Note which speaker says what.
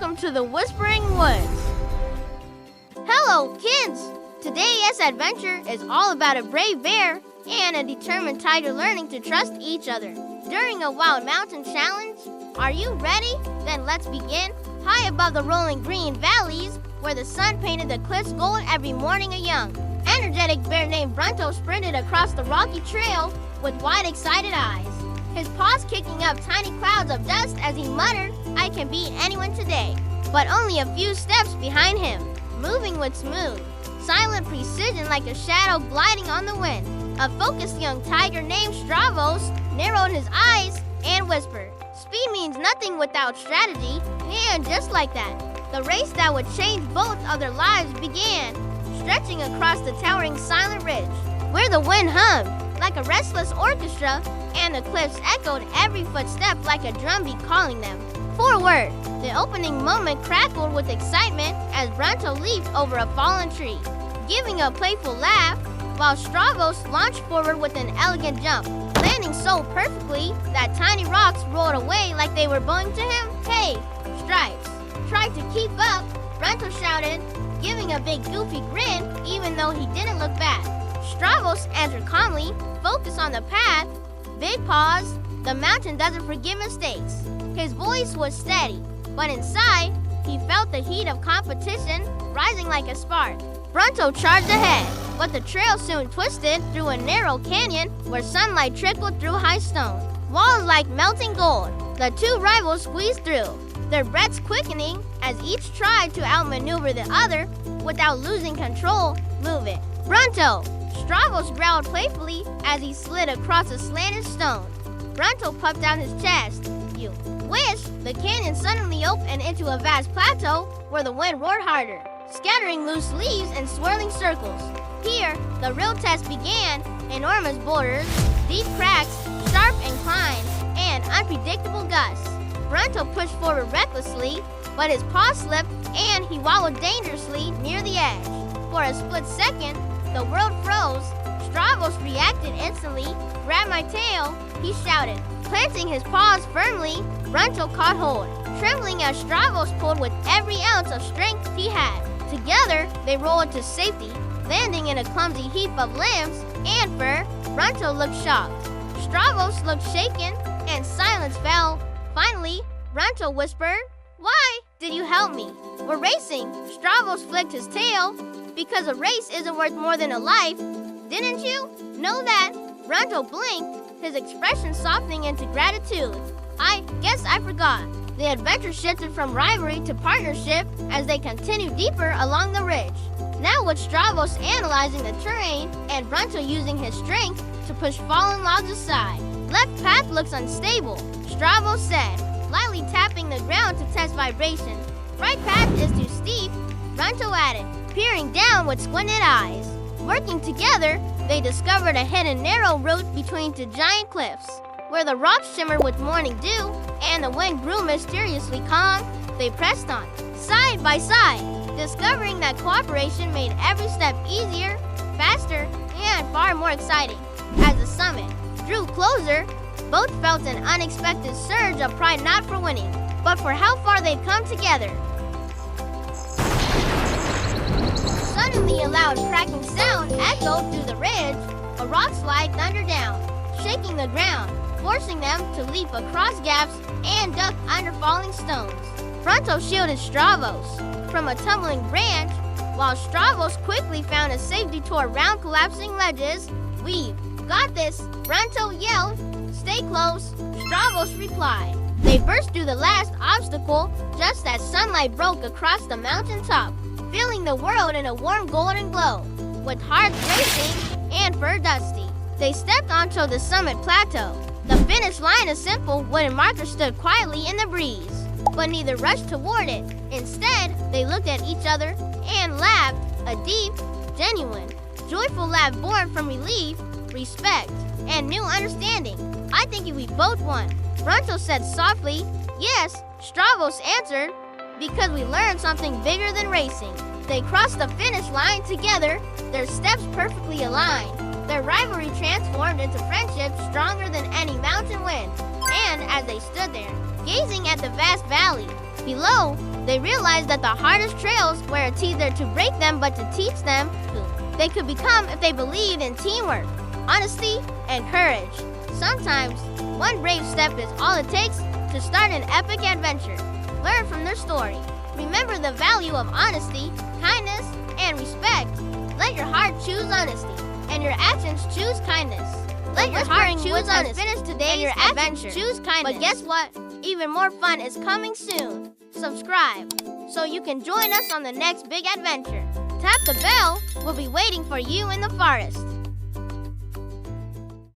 Speaker 1: welcome to the Whispering Woods. Hello, kids! Today's adventure is all about a brave bear and a determined tiger learning to trust each other during a wild mountain challenge. Are you ready? Then let's begin. High above the rolling green valleys, where the sun painted the cliffs gold every morning, a young, energetic bear named Brunto sprinted across the rocky trail with wide, excited eyes. His paws kicking up tiny clouds of dust as he muttered, "I can beat anyone today." But only a few steps behind him, moving with smooth, silent precision like a shadow gliding on the wind, a focused young tiger named Stravos narrowed his eyes and whispered, "Speed means nothing without strategy." And just like that, the race that would change both of their lives began, stretching across the towering silent ridge, where the wind hummed like a restless orchestra and the cliffs echoed every footstep like a drumbeat calling them forward. The opening moment crackled with excitement as Brunto leaped over a fallen tree, giving a playful laugh, while Stravos launched forward with an elegant jump, landing so perfectly that tiny rocks rolled away like they were bowing to him. "Hey, Stripes, try to keep up," Brunto shouted, giving a big goofy grin even though he didn't look back. Stravos answered calmly, "Focus on the path. Big pause. The mountain doesn't forgive mistakes." His voice was steady, but inside, he felt the heat of competition rising like a spark. Brunto charged ahead, but the trail soon twisted through a narrow canyon where sunlight trickled through high stone walls like melting gold. The two rivals squeezed through, their breaths quickening as each tried to outmaneuver the other without losing control. "Move it, Brunto!" Stravos growled playfully as he slid across a slanted stone. Brunto puffed out his chest. "You wish." The canyon suddenly opened into a vast plateau where the wind roared harder, scattering loose leaves in swirling circles. Here, the real test began. Enormous boulders, deep cracks, sharp inclines, and unpredictable gusts. Brunto pushed forward recklessly, but his paw slipped and he wallowed dangerously near the edge. For a split second, the world froze. Stravos reacted instantly. "Grab my tail," he shouted. Planting his paws firmly, Brunto caught hold, trembling as Stravos pulled with every ounce of strength he had. Together, they rolled to safety, landing in a clumsy heap of limbs and fur. Brunto looked shocked. Stravos looked shaken, and silence fell. Finally, Brunto whispered, "Why did you help me? We're racing." Stravos flicked his tail. "Because a race isn't worth more than a life. Didn't you know that?" Brunto blinked, his expression softening into gratitude. "I guess I forgot." The adventure shifted from rivalry to partnership as they continued deeper along the ridge. Now with Stravos analyzing the terrain and Brunto using his strength to push fallen logs aside. "Left path looks unstable," Stravos said, lightly tapping the ground to test vibration. "Right path is too steep," Brunto added, peering down with squinted eyes. Working together, they discovered a hidden narrow route between two giant cliffs. Where the rocks shimmered with morning dew and the wind grew mysteriously calm, they pressed on, side by side, discovering that cooperation made every step easier, faster, and far more exciting. As the summit drew closer, both felt an unexpected surge of pride, not for winning, but for how far they'd come together. Suddenly, a loud cracking sound echoed through the ridge. A rock slide thundered down, shaking the ground, forcing them to leap across gaps and duck under falling stones. Brunto shielded Stravos from a tumbling branch, while Stravos quickly found a safe detour around collapsing ledges. "We've got this," Brunto yelled. "Stay close," Stravos replied. They burst through the last obstacle just as sunlight broke across the mountaintop, filling the world in a warm golden glow. With hearts racing and fur dusty, they stepped onto the summit plateau. The finish line, a simple wooden marker, stood quietly in the breeze, but neither rushed toward it. Instead, they looked at each other and laughed, a deep, genuine, joyful laugh born from relief, respect, and new understanding. "I think we both won," Brunto said softly. "Yes," Stravos answered, "because we learned something bigger than racing." They crossed the finish line together, their steps perfectly aligned. Their rivalry transformed into friendship stronger than any mountain wind. And as they stood there, gazing at the vast valley, Below, they realize that the hardest trails were either to break them but to teach them who they could become if they believed in teamwork, honesty, and courage. Sometimes, one brave step is all it takes to start an epic adventure. Learn from their story. Remember the value of honesty, kindness, and respect. Let your heart choose honesty, and your actions choose kindness. Let your heart choose honesty, finish today and your adventure. Choose kindness. But guess what? Even more fun is coming soon. Subscribe so you can join us on the next big adventure. Tap the bell. We'll be waiting for you in the forest.